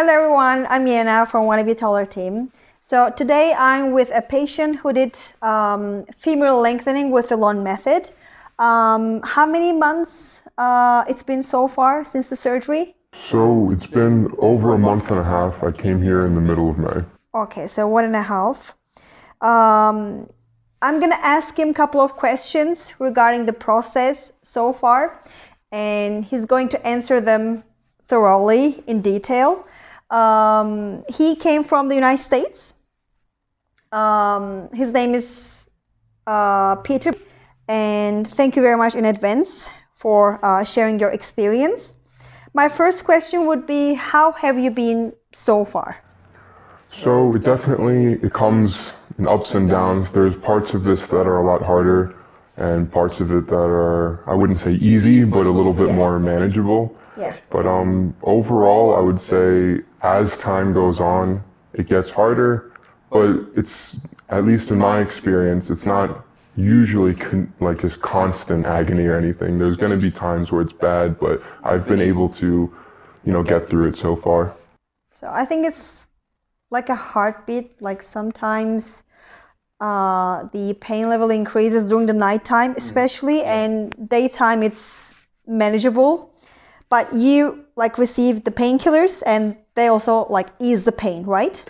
Hello everyone, I'm Yana from Wanna Be Taller team. So today I'm with a patient who did femur lengthening with the Lon method. How many months it's been so far since the surgery? So it's been over a month and a half. I came here in the middle of May. Okay, so 1.5. I'm gonna ask him a couple of questions regarding the process so far, and he's going to answer them thoroughly in detail. He came from the United States. His name is Peter, and thank you very much in advance for sharing your experience. My first question would be, how have you been so far? So it comes in ups and downs. There's parts of this that are a lot harder and parts of it that are, I wouldn't say easy, but a little bit more manageable. Yeah. But overall, I would say as time goes on, it gets harder, but it's, at least in my experience, it's not usually like this constant agony or anything. There's going to be times where it's bad, but I've been able to, get through it so far. So I think it's like a heartbeat. Like sometimes the pain level increases during the nighttime, especially, and daytime it's manageable. But you receive the painkillers, and they also ease the pain, right?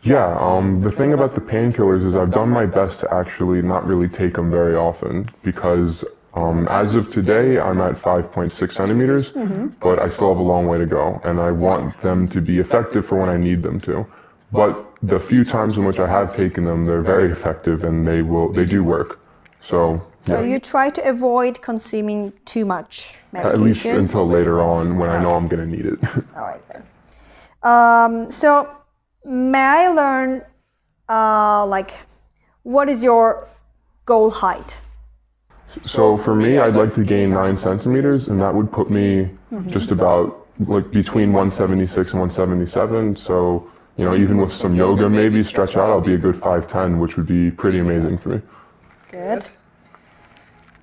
Yeah, the thing about the painkillers is I've done my best to actually not really take them very often because as of today, I'm at 5.6 centimeters, but I still have a long way to go, and I want them to be effective for when I need them to. But the few times in which I have taken them, they're very effective, and they do work. So you try to avoid consuming too much medication? At least until later on when I know I'm going to need it. All right then. So may I learn what is your goal height? So for me, I'd like to gain 9 centimeters, and that would put me just about between 176 and 177. So, even with some yoga, maybe stretch out, I'll be a good 5'10", which would be pretty amazing for me. Good.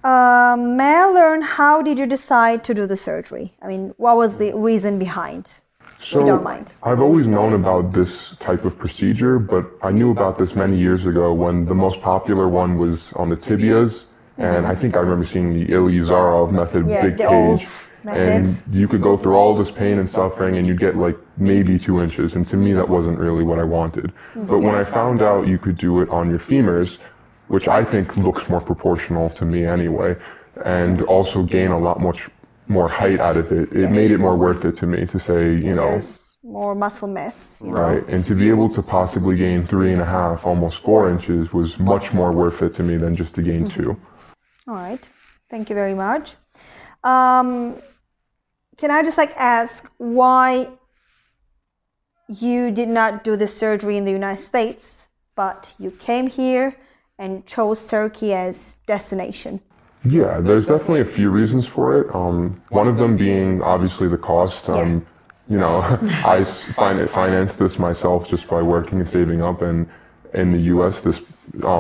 May I learn, how did you decide to do the surgery? I mean, what was the reason behind? If you don't mind. I've always known about this type of procedure, but I knew about this many years ago when the most popular one was on the tibias. And I think I remember seeing the Ilya method, big cage. And you could go through all this pain and suffering and you'd get maybe 2 inches. And to me, that wasn't really what I wanted. But when I found out you could do it on your femurs, which I think looks more proportional to me anyway, and also gain a lot much more height out of it, it made it more worth it to me to say, There's more muscle mass. Right, and to be able to possibly gain 3.5, almost 4 inches was much more worth it to me than just to gain 2. All right, thank you very much. Can I just ask why you did not do the surgery in the United States, but you came here and chose Turkey as destination? Yeah, there's definitely a few reasons for it. One of them being obviously the cost. I financed this myself just by working and saving up, and in the U.S. this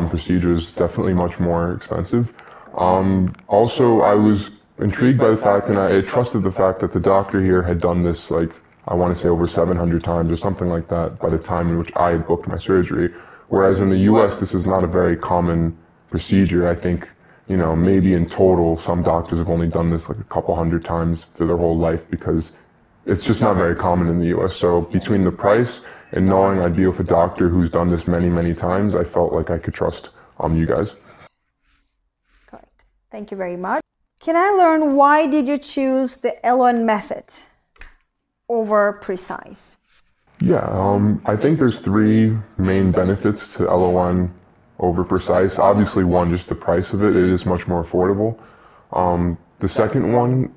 procedure is definitely much more expensive. Also, I was intrigued by the fact, and I trusted the fact that the doctor here had done this I want to say over 700 times or something like that by the time in which I had booked my surgery. Whereas in the U.S. this is not a very common procedure. I think, maybe in total some doctors have only done this a couple hundred times for their whole life because it's just not very common in the U.S. So between the price and knowing I'd be with a doctor who's done this many, many times, I felt like I could trust you guys. Correct. Thank you very much. Can I learn, why did you choose the Lon method over Precise? Yeah, I think there's 3 main benefits to LON over Precise. Obviously, one, just the price of it. It is much more affordable. The second one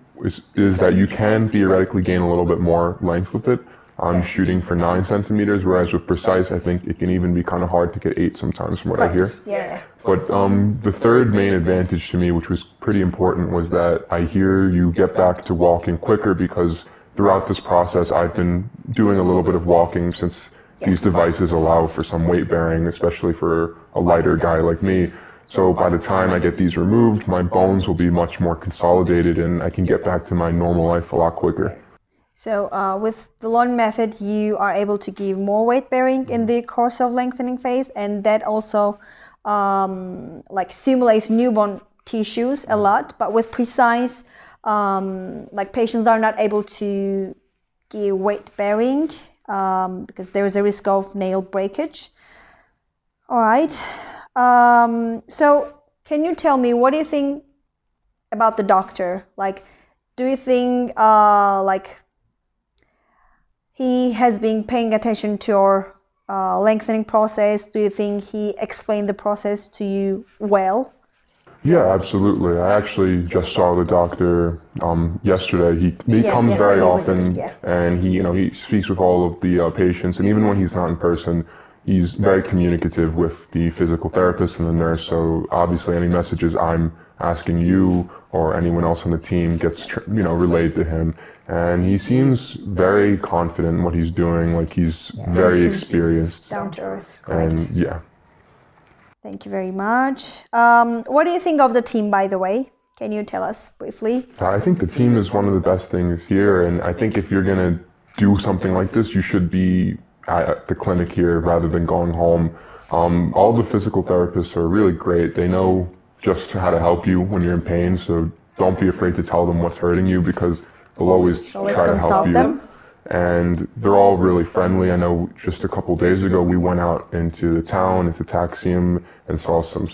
is that you can theoretically gain a little bit more length with it. I'm shooting for 9 centimeters, whereas with Precise, I think it can even be kind of hard to get 8 sometimes from what I hear. Yeah. But the third main advantage to me, which was pretty important, was that I hear you get back to walking quicker because throughout this process, I've been doing a little bit of walking since these devices allow for some weight bearing, especially for a lighter guy like me. So by the time I get these removed, my bones will be much more consolidated and I can get back to my normal life a lot quicker. So with the Lon method, you are able to give more weight bearing in the course of lengthening phase, and that also like stimulates newborn tissues a lot. But with precise, like patients are not able to give weight bearing because there is a risk of nail breakage. All right. So can you tell me, what do you think about the doctor? Like, do you think like he has been paying attention to your lengthening process? Do you think he explained the process to you well? Yeah, absolutely. I actually just saw the doctor yesterday. He comes yesterday very he often, visited, yeah. and he speaks with all of the patients. And even when he's not in person, he's very communicative with the physical therapist and the nurse. So obviously, any messages I'm asking you or anyone else on the team gets relayed to him. And he seems very confident in what he's doing. Like he's very experienced. Down to earth. Correct. And yeah. Thank you very much. What do you think of the team, by the way? Can you tell us briefly? I think the team is one of the best things here, and I think if you're going to do something like this, you should be at the clinic here rather than going home. All the physical therapists are really great. They know just how to help you when you're in pain, so don't be afraid to tell them what's hurting you because they'll always try to help you. Them. And they're all really friendly. I know just a couple days ago we went out into the town, into Taxium, and saw some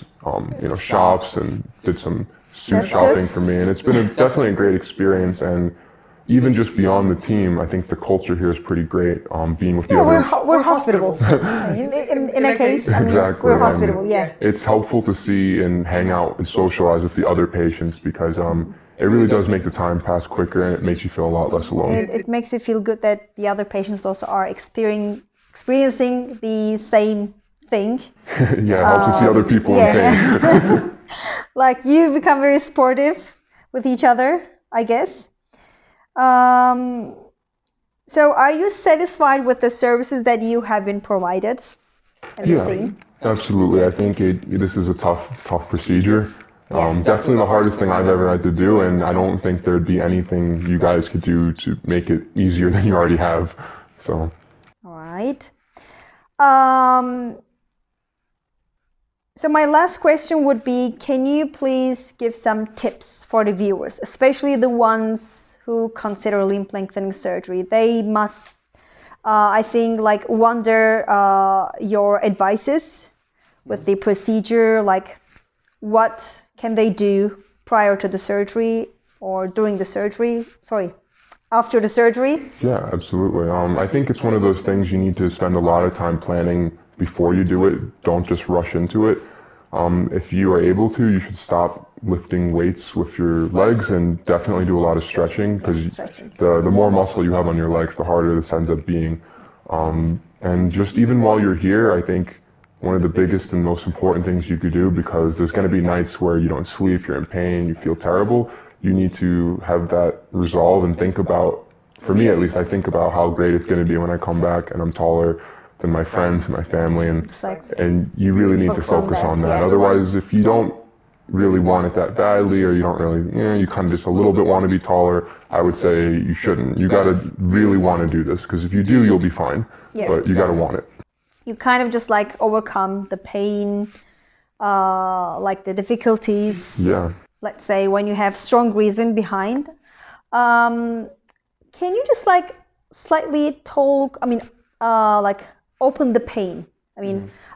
shops and did some suit shopping for me. And it's been definitely a great experience. And even just beyond the team, I think the culture here is pretty great. Being with the other, we're hospitable. in a case, exactly. We're hospitable. Yeah. It's helpful to see and hang out and socialize with the other patients because it really does make the time pass quicker, and it makes you feel a lot less alone. It makes you feel good that the other patients also are experiencing the same thing. Yeah, it helps to see other people in pain. Like you become very sportive with each other, I guess. So are you satisfied with the services that you have been provided in this thing? Absolutely. I think this is a tough procedure. Definitely the hardest thing I've ever had to do, and I don't think there'd be anything you guys could do to make it easier than you already have. So. All right. So my last question would be, can you please give some tips for the viewers, especially the ones who consider limb lengthening surgery? They must, I think, like wonder your advices with the procedure, like what can they do prior to the surgery or during the surgery? Sorry, after the surgery? Yeah, absolutely. I think it's one of those things you need to spend a lot of time planning before you do it. Don't just rush into it. If you are able to, you should stop lifting weights with your legs and definitely do a lot of stretching because the more muscle you have on your legs, the harder this ends up being. And just even while you're here, I think one of the biggest and most important things you could do, because there's going to be nights where you don't sleep, you're in pain, you feel terrible. You need to have that resolve and think about, for me at least, I think about how great it's going to be when I come back and I'm taller than my friends and my family, and you really need to focus on that. Otherwise, if you don't really want it that badly, or you don't really, you kind of just a little bit want to be taller, I would say you shouldn't. You got to really want to do this, because if you do, you'll be fine, but you got to want it. You kind of just like overcome the pain, like the difficulties. Yeah. Let's say when you have strong reason behind. Can you just like slightly talk, like open the pain?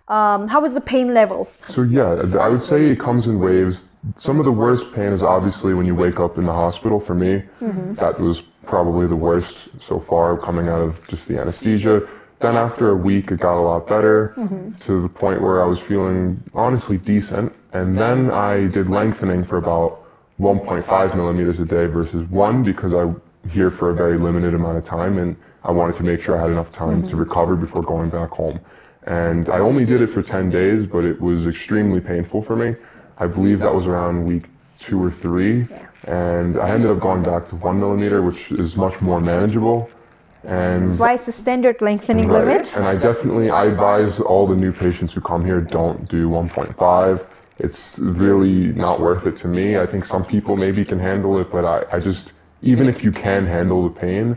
How is the pain level? So yeah, I would say it comes in waves. Some of the worst pain is obviously when you wake up in the hospital. For me, that was probably the worst so far, coming out of just the anesthesia. Then after a week, it got a lot better to the point where I was feeling honestly decent. And then I did lengthening for about 1.5 millimeters a day versus 1, because I'm here for a very limited amount of time and I wanted to make sure I had enough time to recover before going back home. And I only did it for 10 days, but it was extremely painful for me. I believe that was around week 2 or 3. And I ended up going back to 1 millimeter, which is much more manageable. And that's why it's a standard lengthening limit. And I advise all the new patients who come here, don't do 1.5. It's really not worth it to me. I think some people maybe can handle it, but I just, even if you can handle the pain,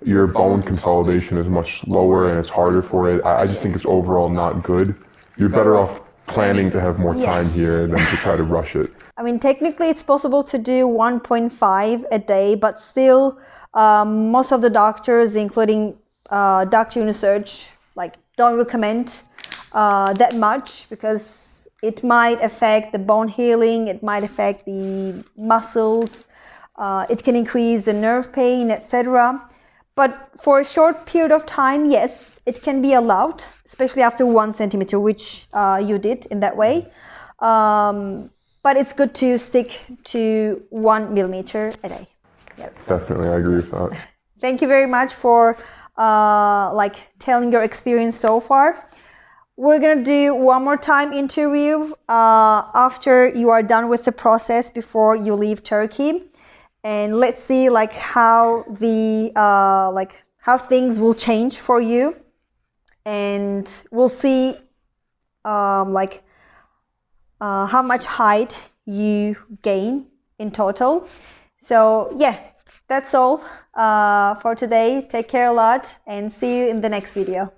your bone consolidation is much lower and it's harder for it. I just think it's overall not good. You're better off planning to have more time here than to try to rush it. I mean, technically it's possible to do 1.5 a day, but still most of the doctors, including Dr. Unisearch, like don't recommend that much because it might affect the bone healing, it might affect the muscles, it can increase the nerve pain, etc. But for a short period of time, yes, it can be allowed, especially after 1 centimeter, which you did in that way. But it's good to stick to 1 millimeter a day. Yep. Definitely, I agree with that. Thank you very much for like telling your experience so far. We're gonna do one more time interview after you are done with the process before you leave Turkey. And let's see like how the how things will change for you, and we'll see like how much height you gain in total. So yeah, that's all for today. Take care a lot and see you in the next video.